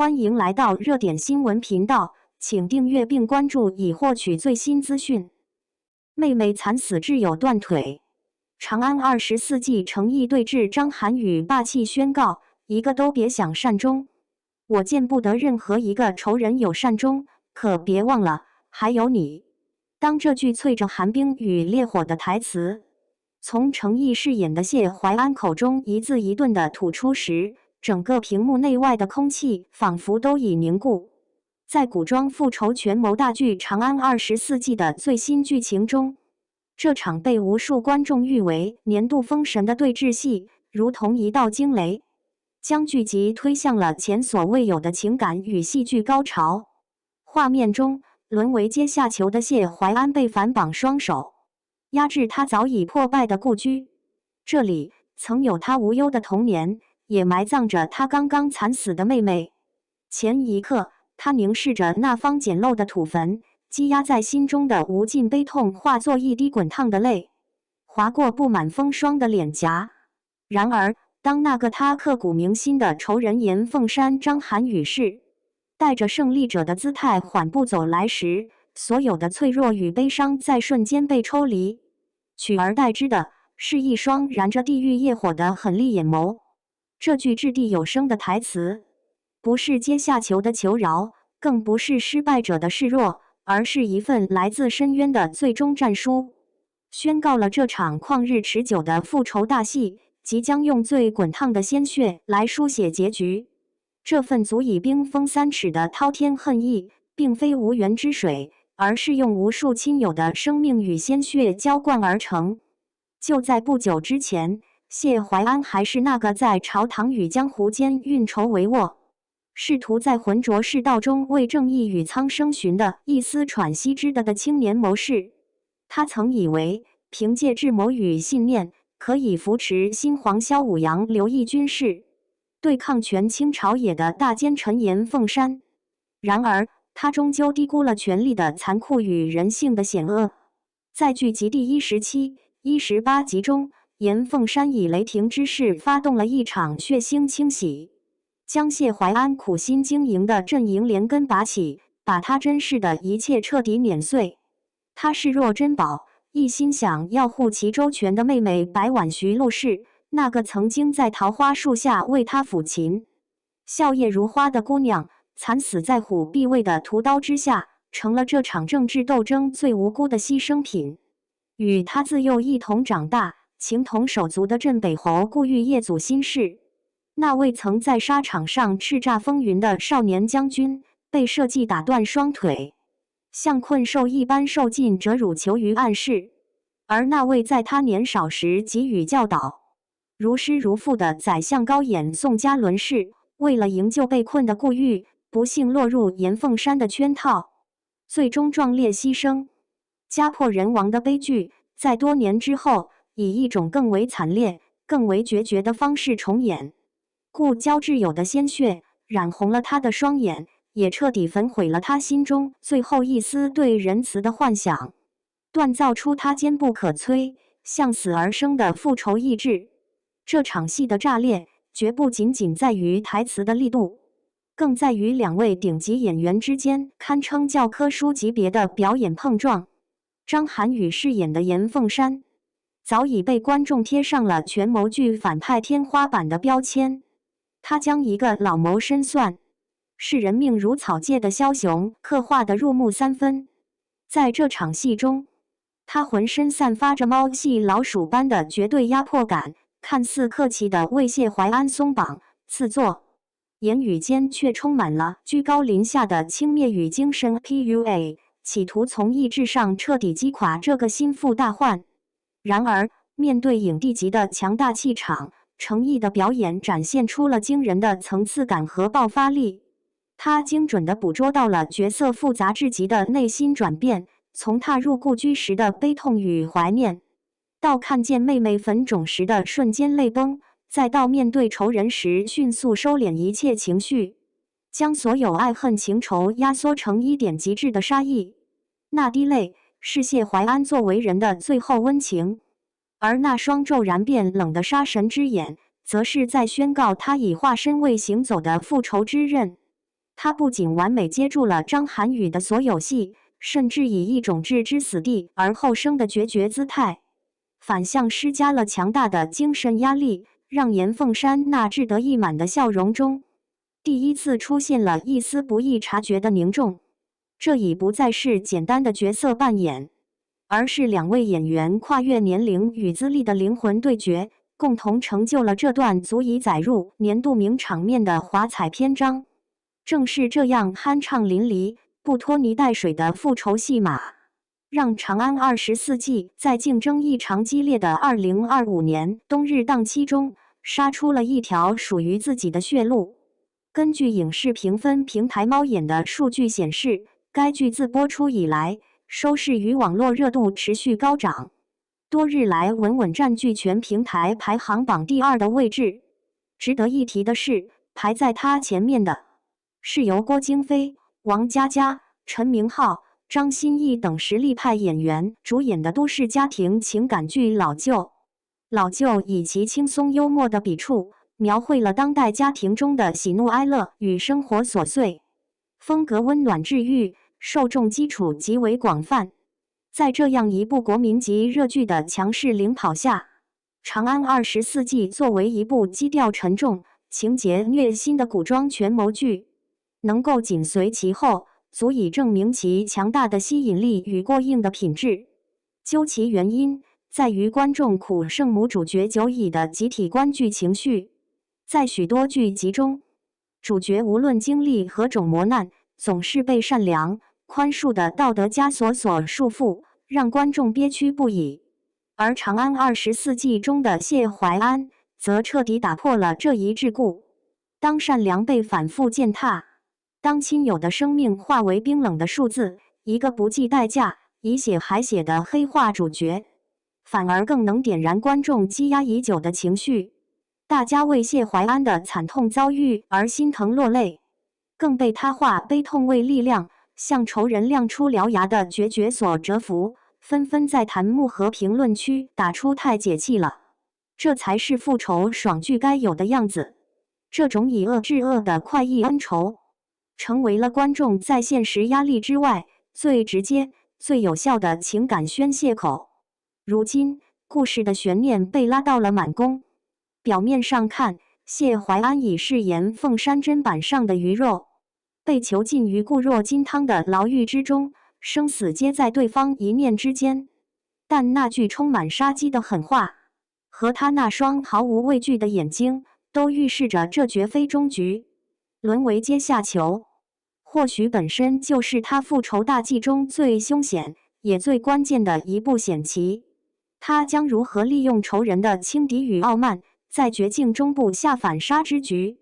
欢迎来到热点新闻频道，请订阅并关注以获取最新资讯。妹妹惨死挚友断腿，长安24计诚意对峙，张涵予霸气宣告：一个都别想善终，我见不得任何一个仇人有善终，可别忘了还有你。当这句淬着寒冰与烈火的台词从诚意饰演的谢怀安口中一字一顿地吐出时，整个屏幕内外的空气仿佛都已凝固。在古装复仇权谋大剧《长安24计》的最新剧情中，这场被无数观众誉为年度封神的对峙戏，如同一道惊雷，将剧集推向了前所未有的情感与戏剧高潮。画面中，沦为阶下囚的谢怀安被反绑双手，压制他早已破败的故居。这里曾有他无忧的童年，也埋葬着他刚刚惨死的妹妹。前一刻，他凝视着那方简陋的土坟，积压在心中的无尽悲痛化作一滴滚烫的泪，划过布满风霜的脸颊。然而，当那个他刻骨铭心的仇人严凤山张涵予是带着胜利者的姿态缓步走来时，所有的脆弱与悲伤在瞬间被抽离，取而代之的是一双燃着地狱业火的狠厉眼眸。这句掷地有声的台词，不是阶下囚的求饶，更不是失败者的示弱，而是一份来自深渊的最终战书，宣告了这场旷日持久的复仇大戏即将用最滚烫的鲜血来书写结局。这份足以冰封3尺的滔天恨意，并非无源之水，而是用无数亲友的生命与鲜血浇灌而成。就在不久之前，谢怀安还是那个在朝堂与江湖间运筹帷幄，试图在浑浊世道中为正义与苍生寻的一丝喘息之地的青年谋士。他曾以为凭借智谋与信念，可以扶持新皇萧武阳刘义军士，对抗权倾朝野的大奸臣严凤山。然而，他终究低估了权力的残酷与人性的险恶。在剧集第17、18集中，严凤山以雷霆之势发动了一场血腥清洗，将谢怀安苦心经营的阵营连根拔起，把他珍视的一切彻底碾碎。他视若珍宝，一心想要护其周全的妹妹白婉徐陆氏，那个曾经在桃花树下为他抚琴、笑靥如花的姑娘，惨死在虎臂卫的屠刀之下，成了这场政治斗争最无辜的牺牲品。与他自幼一同长大、情同手足的镇北侯顾玉业祖心事，那位曾在沙场上叱咤风云的少年将军，被设计打断双腿，像困兽一般受尽折辱囚于暗室。而那位在他年少时给予教导、如师如父的宰相高演宋家伦氏，为了营救被困的顾玉，不幸落入严凤山的圈套，最终壮烈牺牲。家破人亡的悲剧，在多年之后，以一种更为惨烈、更为决绝的方式重演。故交挚友的鲜血染红了他的双眼，也彻底焚毁了他心中最后一丝对仁慈的幻想，锻造出他坚不可摧、向死而生的复仇意志。这场戏的炸裂，绝不仅仅在于台词的力度，更在于两位顶级演员之间堪称教科书级别的表演碰撞。张涵予饰演的严凤山，早已被观众贴上了权谋剧反派天花板的标签。他将一个老谋深算、视人命如草芥的枭雄刻画得入木三分。在这场戏中，他浑身散发着猫系老鼠般的绝对压迫感，看似客气地为谢怀安松绑、赐座，言语间却充满了居高临下的轻蔑与精神 PUA， 企图从意志上彻底击垮这个心腹大患。然而，面对影帝级的强大气场，诚意的表演展现出了惊人的层次感和爆发力。他精准地捕捉到了角色复杂至极的内心转变，从踏入故居时的悲痛与怀念，到看见妹妹坟冢时的瞬间泪崩，再到面对仇人时迅速收敛一切情绪，将所有爱恨情仇压缩成一点极致的杀意。那滴泪，是谢怀安作为人的最后温情，而那双骤然变冷的杀神之眼，则是在宣告他已化身为行走的复仇之刃。他不仅完美接住了张涵予的所有戏，甚至以一种置之死地而后生的决绝姿态，反向施加了强大的精神压力，让严凤山那志得意满的笑容中，第一次出现了一丝不易察觉的凝重。这已不再是简单的角色扮演，而是两位演员跨越年龄与资历的灵魂对决，共同成就了这段足以载入年度名场面的华彩篇章。正是这样酣畅淋漓、不拖泥带水的复仇戏码，让《长安24记》在竞争异常激烈的2025年冬日档期中，杀出了一条属于自己的血路。根据影视评分平台猫眼的数据显示，该剧自播出以来，收视与网络热度持续高涨，多日来稳稳占据全平台排行榜第2的位置。值得一提的是，排在它前面的是由郭京飞、王佳佳、陈明昊、张歆艺等实力派演员主演的都市家庭情感剧《老舅》。老舅以其轻松幽默的笔触，描绘了当代家庭中的喜怒哀乐与生活琐碎，风格温暖治愈，受众基础极为广泛。在这样一部国民级热剧的强势领跑下，《长安24记》作为一部基调沉重、情节虐心的古装权谋剧，能够紧随其后，足以证明其强大的吸引力与过硬的品质。究其原因，在于观众苦圣母主角久矣的集体观剧情绪。在许多剧集中，主角无论经历何种磨难，总是被善良、宽恕的道德枷锁所束缚，让观众憋屈不已。而《长安24记》中的谢怀安，则彻底打破了这一桎梏。当善良被反复践踏，当亲友的生命化为冰冷的数字，一个不计代价、以血还血的黑化主角，反而更能点燃观众积压已久的情绪。大家为谢怀安的惨痛遭遇而心疼落泪，更被他化悲痛为力量，向仇人亮出獠牙的决绝所折服，纷纷在弹幕和评论区打出太解气了，这才是复仇爽剧该有的样子。这种以恶制恶的快意恩仇，成为了观众在现实压力之外最直接、最有效的情感宣泄口。如今，故事的悬念被拉到了满宫。表面上看，谢怀安已饰演凤山砧板上的鱼肉，被囚禁于固若金汤的牢狱之中，生死皆在对方一念之间。但那句充满杀机的狠话，和他那双毫无畏惧的眼睛，都预示着这绝非终局，沦为阶下囚。或许本身就是他复仇大计中最凶险也最关键的一步险棋。他将如何利用仇人的轻敌与傲慢，在绝境中布下反杀之局？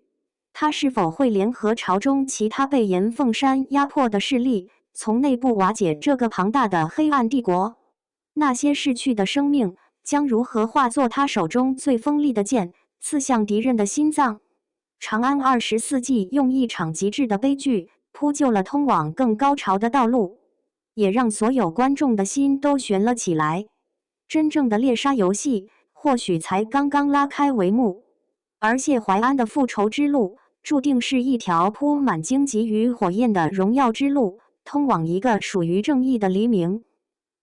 他是否会联合朝中其他被严凤山压迫的势力，从内部瓦解这个庞大的黑暗帝国？那些逝去的生命将如何化作他手中最锋利的剑，刺向敌人的心脏？长安24记用一场极致的悲剧铺就了通往更高潮的道路，也让所有观众的心都悬了起来。真正的猎杀游戏或许才刚刚拉开帷幕，而谢怀安的复仇之路注定是一条铺满荆棘与火焰的荣耀之路，通往一个属于正义的黎明。